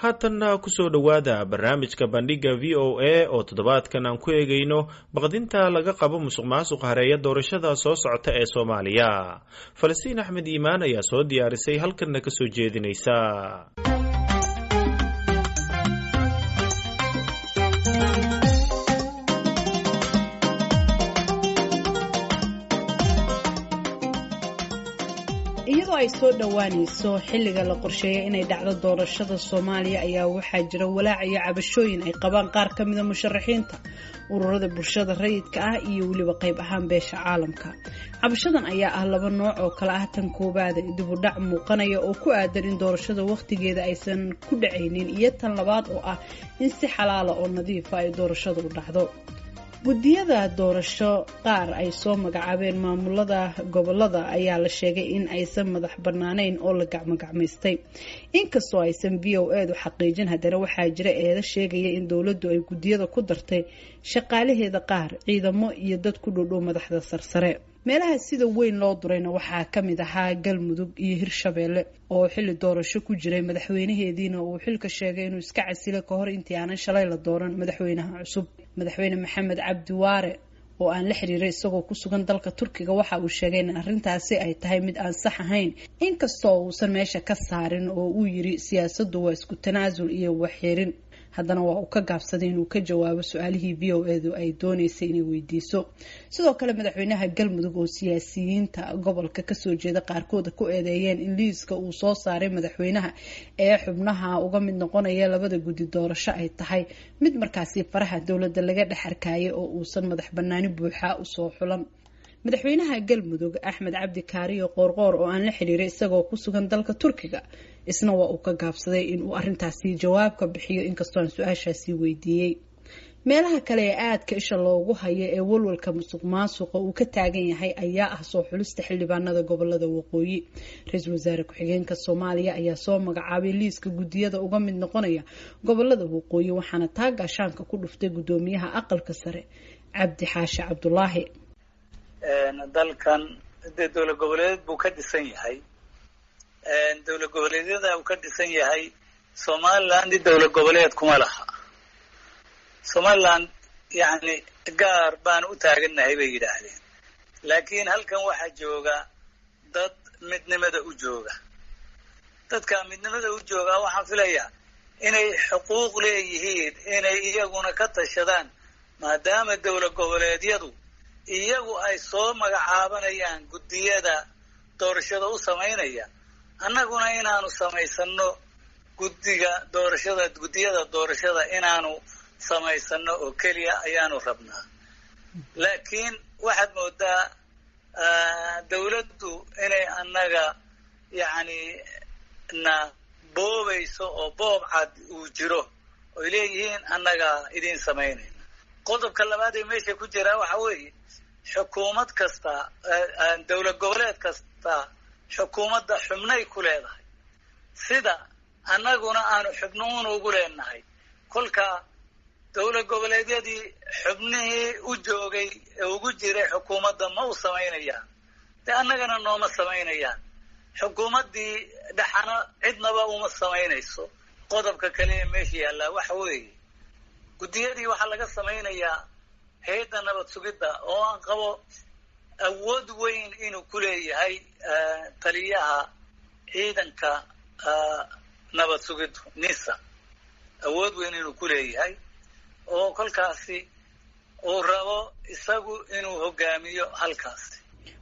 haatanna kusoo dhowaada barnaamijka bandhiga VOA oo toddobaadkan aan ku eegayno baqdinta laga qabo musuqmaasuq hareeya doorashada soo socota ee Soomaaliya. Falastiin Axmed Iimaan ayaa soo diyaarisay halkanna ka soo jeedinaysa. iyadoo ay soo dhawaanayso xilliga la qorsheeyay inay dhacdo doorashada Soomaaliya ayaa waxaa jira walaac iyo cabashooyin ay qabaan qaar ka mid ah musharaxiinta ururada bulshada rayidka ah iyo waliba qayb ahaan beesha caalamka. cabashadan ayaa ah laba nooc oo kala ah tan koobaad dib u dhac muuqanaya oo ku aadan in doorashada waqtigeeda aysan ku dhacaynin iyo tan labaad oo ah in si xalaal ah oo nadiif ah ay doorashadu u dhacdo. guddiyada doorasho qaar ay soo magacaabeen maamulada gobolada ayaa la sheegay in aysan madax banaaneyn oo la gacmo-gacmaystay. inkastoo aysan VOA-du xaqiijin, haddana waxaa jira eedo sheegaya in dowladdu ay guddiyada ku dartay shaqaalaheeda qaar, ciidamo iyo dad ku dhow madaxda sarsare. meelaha sida weyn loo durayna waxaa ka mid ahaa Galmudug iyo Hirshabeelle oo xilli doorasho ku jiray, madaxweynaheediina uu xilka sheegay inuu iska casilo ka hor intii aanan shalay la dooran madaxweynaha cusub. madaxweyne Maxamed Cabdi Waare oo aan la xiriiray isagoo ku sugan dalka Turkiga waxa uu sheegay in arrintaasi ay tahay mid aan sax ahayn, inkastoo uusan meesha ka saarin oo uu yiri siyaasaddu waa isku tanaasul iyo waxyeerin. haddana waa uu ka gaabsaday inuu ka jawaabo su'aalihii VOA-du ay doonaysay inay weydiiso. sidoo kale madaxweynaha Galmudug oo siyaasiyiinta gobolka ka soo jeeda qaarkood ku eedeeyeen in liiska uu soo saaray madaxweynaha ee xubnaha uga mid noqonaya labada guddi doorasho ay tahay mid markaasi faraha dowladda laga dhex arkayay oo uusan madax banaani buuxa u soo xulan. madaxweynaha Galmudug Axmed Cabdi Kaariyo Qoorqoor oo aan la xiriiray isagoo ku sugan dalka Turkiga isna waa uu ka gaabsaday in uu arrintaasi jawaab ka bixiyo, inkastoo aan su'aashaasi weydiiyey. meelaha kale ee aadka isha loogu hayo ee walwalka musuqmaasuqa uu ka taagan yahay ayaa ah soo xulista xildhibaanada gobolada waqooyi. ra-iisul wasaare ku-xigeenka Soomaaliya ayaa soo magacaabay liiska guddiyada uga mid noqonaya gobolada waqooyi, waxaana taa gaashaanka ku dhuftay guddoomiyaha aqalka sare Cabdi Xaashi Cabdulaahi. dalkan dowlad goboleed buu ka dhisan yahay. dowlad goboleedyada uu ka dhisan yahay Somaliland dowlad goboleed kuma laha. Somaliland yani gaar baan u taaganahay bay yidhaahdeen, laakiin halkan waxaa jooga dad midnimada u jooga. dadka midnimada u jooga waxaan filayaa inay xuquuq leeyihiin inay iyaguna ka tashadaan, maadaama dowlad goboleedyadu iyagu ay soo magacaabanayaan guddiyada doorashada u samaynaya. annaguna inaanu samaysano guddiyada doorashada inaanu samaysano oo keliya ayaanu rabnaa. laakiin waxaad moodaa dawladdu inay annaga yani na boobayso oo boob cad uu jiro oy leeyihiin annaga idin samaynayna. qodobka labaad ee meesha ku jira waxa weeye xukuumad kasta, dowlad goboleed kasta xukuumadda xubnay ku leedahay, sida annaguna aanu xubnuun ugu leenahay. kolka dowlad goboleedyadii xubnihii u joogay ee ugu jiray xukuumadda ma u samaynayaan, dee annagana nooma samaynayaan. xukuumaddii dhaxana cidnaba uma samaynayso. qodobka kale ee meesha yaallaa waxa weeye guddiyadii waxaa laga samaynayaa hay'adda nabad sugidda oo aan qabo awood weyn inuu ku leeyahay taliyaha ciidanka nabad sugiddu NISA, awood weyn inuu ku leeyahay oo kolkaasi uu rabo isagu inuu hogaamiyo halkaasi.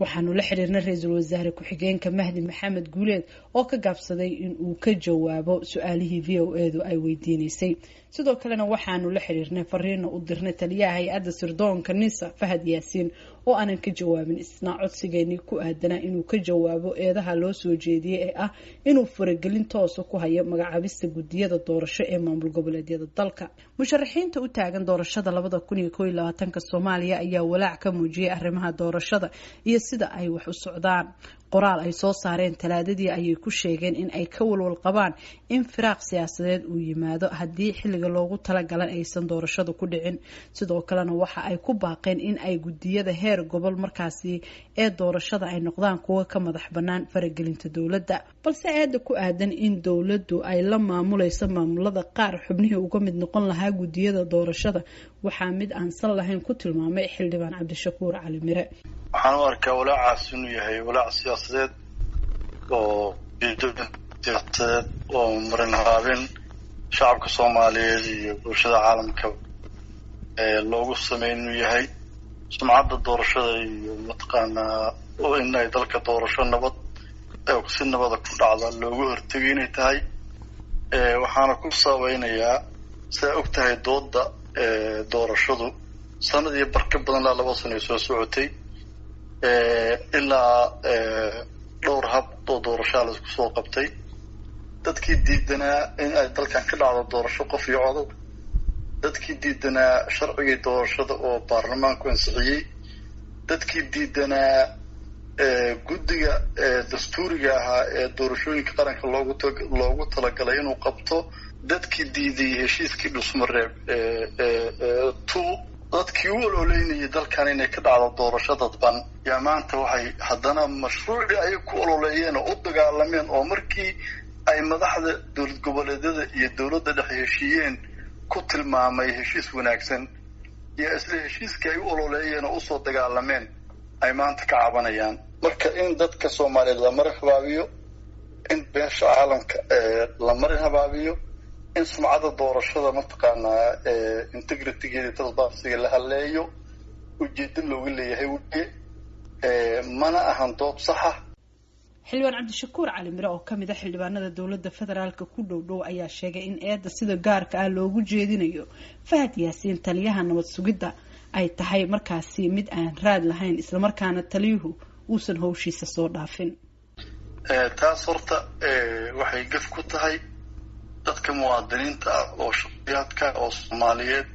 waxaanu la xiriirnay ra-iisul wasaare ku-xigeenka Mahdi Maxamed Guuleed oo ka gaabsaday in uu ka jawaabo su'aalihii VOA-du ay weydiinaysay. sidoo kalena waxaanu la xiriirnay fariina u dirnay taliyaha hay'adda sirdoonka NISA Fahad Yaasiin oo aanan ka jawaabin isna codsigeennii ku aadanaa inuu ka jawaabo eedaha loo soo jeediyey ee ah inuu faragelin toosa ku hayo magacaabista guddiyada doorasho ee maamul goboleedyada dalka. musharaxiinta u taagan doorashada 2021 Soomaaliya ayaa walaac ka muujiyay arrimaha doorashada iyo sida ay wax u socdaan. qoraal ay soo saareen talaadadii ayay ku sheegeen in ay ka walwal qabaan in firaaq siyaasadeed uu yimaado haddii xilliga loogu talagalay aysan doorashada ku dhicin. sidoo kalena waxa ay ku baaqeen in ay gudiyada heer gobol markaasi ee doorashada ay noqdaan kuwo ka madax bannaan faragelinta dowladda, balse eeda ku aadan in dowladdu ay la maamulayso maamulada qaar xubnihii uga mid noqon lahaa gudiyada doorashada waxaa mid aan sal lahayn ku tilmaamay xildhibaan cabdishakuur cali mire. waxaan u arkaa walaacaas inuu yahay walaac siyaasadeed oo siyaasadeed oo marin habaabin shacabka Soomaaliyeed iyo bulshada caalamka loogu sameyn inuu yahay sumcadda doorashada iyo mataqaanaa oo in ay dalka doorasho nabad si nabada ku dhacda loogu hortagay inay tahay. waxaana ku saabeynayaa sida og tahay dooda doorashadu sanadii barka badan la 2 sano soo socotay ilaa dhowr hab oo doorasho la isku soo qabtay. dadkii diidanaa in ay dalkan ka dhacdo doorasho qof iyo cod, dadkii diidanaa sharciga doorashada oo baarlamaanku ansixiyay, dadkii diidanaa guddiga dastuuriga ahaa ee doorashooyinka qaranka loogu talagalay inuu qabto, dadkii diiday heshiiskii dhusmareeb dadkii u ololeynayay dalkan inay ka dhacdo doorasho dadban yaa maanta waxay haddana mashruucii ay ku ololeeyeen oo u dagaalameen oo markii ay madaxda dowlad goboleedyada iyo dowladda dhexe heshiiyeen ku tilmaamay heshiis wanaagsan iyo isla heshiiskii ay u ololeeyeen oo usoo dagaalameen ay maanta ka cabanayaan. marka in dadka Soomaaliyeed la marin habaabiyo, in beesha caalamka la marin habaabiyo, in sumcadda doorashada mataqaanaa integrity-geeda dalbaasiga la haleeyo ujeedin looga leeyahay mana ahan dood saxa. xildhibaan cabdishakuur cali mire oo kamid ah xildhibaanada dowladda federaalka ku dhow ayaa sheegay in eedda sida gaarka ah loogu jeedinayo Fahad Yaasiin taliyaha nabad sugidda ay tahay markaasi mid aan raad lahayn islamarkaana taliyuhu uusan howshiisa soo dhaafin. taas horta waxay gaf ku tahay dadka muwaadiniinta ah oo shaqayaadka oo Soomaaliyeed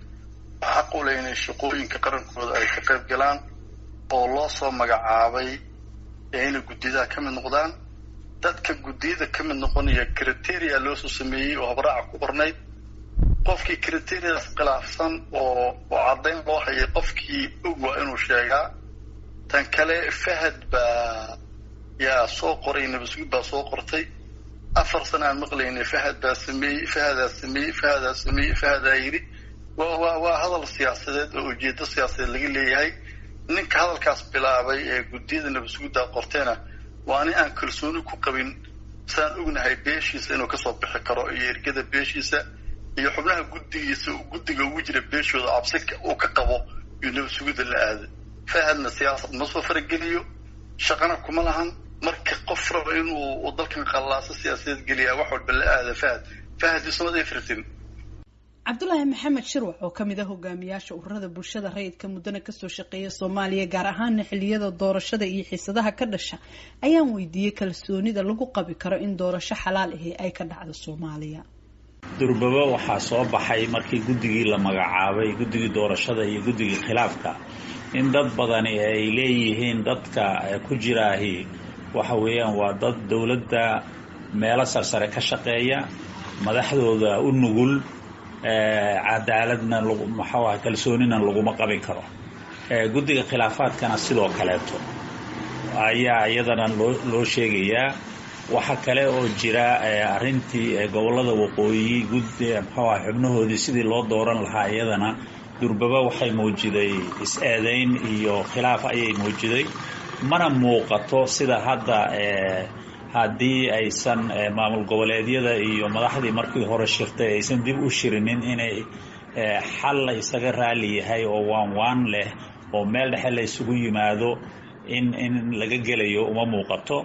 xaq u leh inay shaqooyinka qarankooda ay ka qayb galaan oo loo soo magacaabay inay gudiyada ka mid noqdaan. dadka gudiyada ka mid noqonaya criteria loo soo sameeyay oo habraac ku qornayd qofkii criterias khilaafsan oo caddayn loo hayay qofkii og waa inuu sheegaa. tan kale Fahad baa yaa soo qoray nabasugid baa soo qortay 4 sano aan maqlaynay Fahad baa sameeyay Fahad yiri waa hadal siyaasadeed oo ujeedo siyaasadeed laga leeyahay. ninka hadalkaas bilaabay ee gudiyada nabasugidda qorteena waa aan kalsooni ku qabin saan ognahay beeshiisa inuu ka soo bixi karo iyo ergada beeshiisa iyo xubnaha guddiga ugu jira beeshooda cabsika uu ka qabo iyo nabasugidda la aado. Fahadna siyaasad ma soo farageliyo shaqana kuma lahan. marka qof raba inuu dalkan qallaaso siyaasadeed geliya wax walba la aado Fahad ismada ifritin. cabdulaahi maxamed shirwax oo kamid ah hogaamiyaasha ururada bulshada rayidka muddana kasoo shaqeeya Soomaaliya gaar ahaan xilliyada doorashada iyo xiisadaha ka dhasha ayaan weydiiyay kalsoonida lagu qabi karo in doorasho xalaal ah ay ka dhacdo Soomaaliya. durbaba waxaa soo baxay markii guddigii la magacaabay guddigii doorashada iyo guddigii khilaafka in dad badani ay leeyihiin dadka ku jiraahi waxa weeyaan waa dad dawladda meelo sarsare ka shaqeeya madaxdooda u nugul cadaaladna maxaa kalsoonina laguma qabin karo. guddiga khilaafaadkana sidoo kaleeto ayaa iyadana loo sheegayaa. waxa kale oo jira arrintii gobolada waqooyi xubnahoodii sidii loo dooran lahaa iyadana durbaba waxay muujiday is-eedayn iyo khilaaf ayay muujiday. mana muuqato sida hadda haddii aysan maamul goboleedyada iyo madaxdii markii hore shirtay aysan dib u shirinin inay xal la isaga raali yahay oo waan leh oo meel dhexe la isugu yimaado in laga gelayo uma muuqato.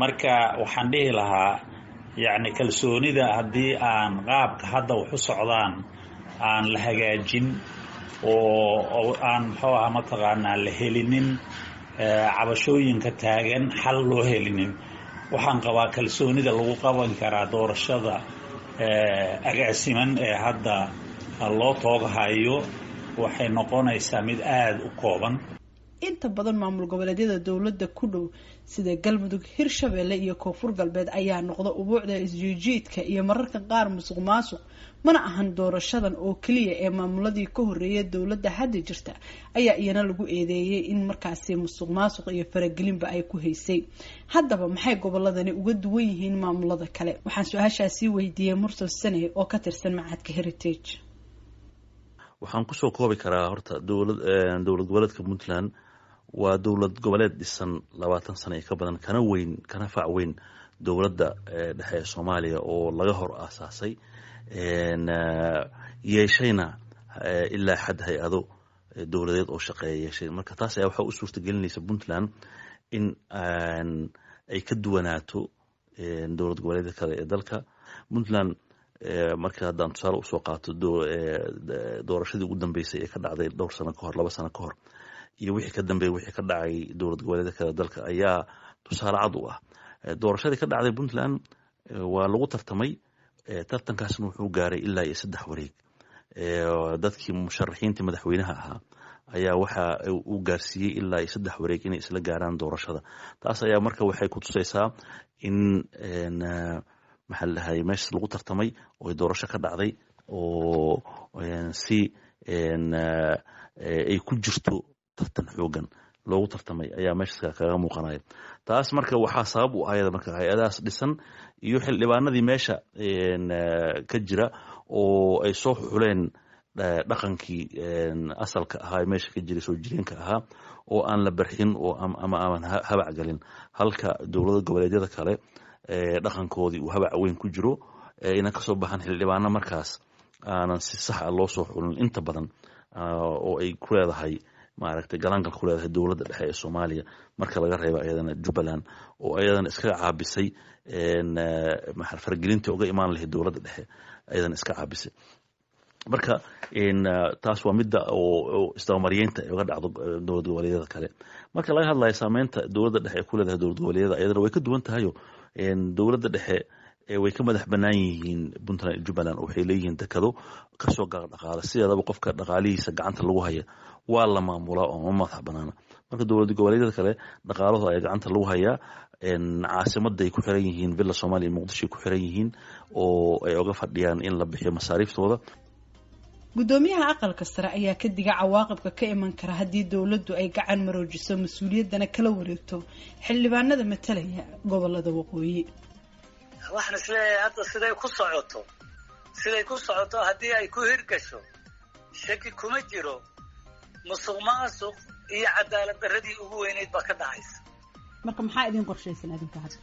marka waxaan dhihi lahaa yacni kalsoonida haddii aan qaabka hadda wax u socdaan aan la hagaajin oo aan mataqaanaa la helinin cabashooyinka taagan xal loo helinin waxaan qabaa kalsoonida lagu qaban karaa doorashada agaasiman ee hadda loo tooghayo waxay noqonaysaa mid aada u kooban. inta badan maamul goboleedyada dowladda ku dhow sida galmudug hirshabeelle iyo koonfur galbeed ayaa noqda ubuucda isjiijiidka iyo mararka qaar musuq maasuq mana ahan doorashadan oo keliya ee maamuladii ka horeeya dowladda hadda jirta ayaa iyana lagu eedeeyay in markaasi musuq maasuq iyo faragelinba ay ku haysay. haddaba maxay goboladani uga duwan yihiin maamulada kale? waxaan su-aashaasi weydiiyey Mursal Sane oo ka tirsan Machadka Heritage. waxaan kusoo koobi karaa horta dowlad goboleedka Puntland waa dowlad goboleed dhisan 20 sano ka badan kana fac weyn dowladda dhexe ee Soomaaliya oo laga hor aasaasay yeeshayna ilaa xad hay-ado dowladeed oo shaqeeya yeeshay. marka taas ayaa waxa u suurtagelinaysa Puntland in ay ka duwanaato dowlad goboleedyada kale ee dalka. Puntland marka haddaan tusaale usoo qaato doorashadii ugu dambeysay ee ka dhacday dhowr sano ka hor 2 sano ka hor iyo wixii ka dambeeyay wixii ka dhacay dowlad goboleedyada kale dalka ayaa tusaale cad u ah. doorashadii ka dhacday Puntland waa lagu tartamay, tartankaasna wuxuu gaaray ilaa 3 wareeg. dadkii musharaxiinta madaxweynaha ahaa ayaa waxa uu gaarsiiyey ilaa 3 wareeg inay isla gaaraan doorashada. taas ayaa marka waxay ku tusaysaa in maxaa lahay meesha lagu tartamay oo doorasho ka dhacday oo si ay ku jirto tartan xoogan loogu tartamay ayaa meesha kaga muuqanaya. taas marka waxaa sabab u ah marka hay'adahaas dhisan iyo xildhibaanadii meesha ka jira oo ay soo xuleen dhaqankii asalka ahaa meesha ka jiray soo jireenka ahaa oo aan la barxin oo ama aan habac galin, halka dowladda goboleedyada kale dhaqankoodii uu habac weyn ku jiro inay ka soo baxaan xildhibaano markaas aanan si sax ah loo soo xulin inta badan oo ay ku leedahay maaragtay galaangal ku leedahay dowladda dhexe ee Soomaaliya marka laga reebo ayadana Jubbaland oo ayadana iska caabisay fargelinta uga imaan lahayd dowladda dhexe ayadana iska caabisay. marka taas waa midda oo isdabamariyeynta uga dhacdo dowlad goboleedyada kale. marka laga hadlayo saameynta dowladda dhexe ee ku leedahay dowlad goboleedyada ayadana way ka duwan tahay. dowladda dhexe way ka madax bannaan yihiin Puntland iyo Jubbaland oo waxay leeyihiin dekado kasoo gaar dhaqaale sideedaba qofka dhaqaalihiisa gacanta lagu haya waa la maamulaa oo madax banaana. marka dowlad goboleedyada kale dhaqaalahooda ayaa gacanta lagu hayaa, caasimadda ay ku xiran yihiin Villa Soomaaliya iyo Muqdisho ku xiran yihiin oo ay uga fadhiyaan in la bixiyo masaariiftooda. gudoomiyaha aqalka sare ayaa ka diga cawaaqibka ka iman kara haddii dowladdu ay gacan maroojiso mas-uuliyaddana kala wareegto xildhibaanada matalaya gobolada waqooyi. waxaan isleeyahay hadda siday ku socoto haddii ay ku hirgasho shaki kuma jiro musuq maasuq iyo cadaalad darradii ugu weyneyd baa ka dhacaysa. marka maxaa idin qorshaysan adinka hadda?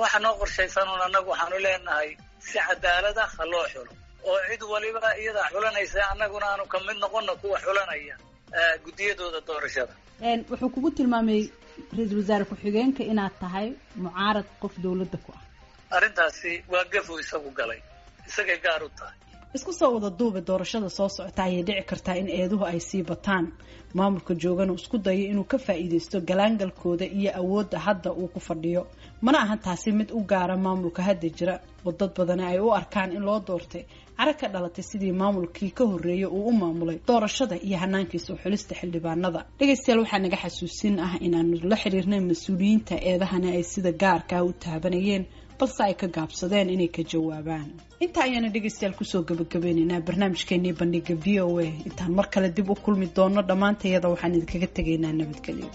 waxaa noo qorshaysan un annagu waxaanu leenahay si cadaalada ha loo xulo oo cid waliba iyada xulanaysa annaguna aanu ka mid noqono kuwa xulanaya guddiyadooda doorashada. wuxuu kugu tilmaamay ra-iisul wasaare ku-xigeenka inaad tahay mucaarad qof dowladda ku ah. arrintaasi waa gafu isagu galay, isagay gaar u tahay. isku soo wada duuba doorashada soo socota ayay dhici kartaa in eeduhu ay sii bataan. maamulka joogana isku dayo inuu ka faa'iideysto galaangalkooda iyo awoodda hadda uu ku fadhiyo. mana ahan taasi mid u gaara maamulka hadda jira oo dad badani ay u arkaan in loo doortay cara ka dhalatay sidii maamulkii ka horreeyay uu u maamulay doorashada iyo hanaankiisa u xulista xildhibaanada. dhegaystayaal waxaa naga xasuusin ah inaanu la xiriirnay mas-uuliyiinta eedahana ay sida gaarka u taabanayeen balse ay ka gaabsadeen inay ka jawaabaan. intaa ayaana dhegaystayaal kusoo gabagabeynaynaa barnaamijkeenii bandhiga VOA. intaan mar kale dib u kulmi doono dhammaantayada waxaan idinkaga tegaynaa nabadgelyo.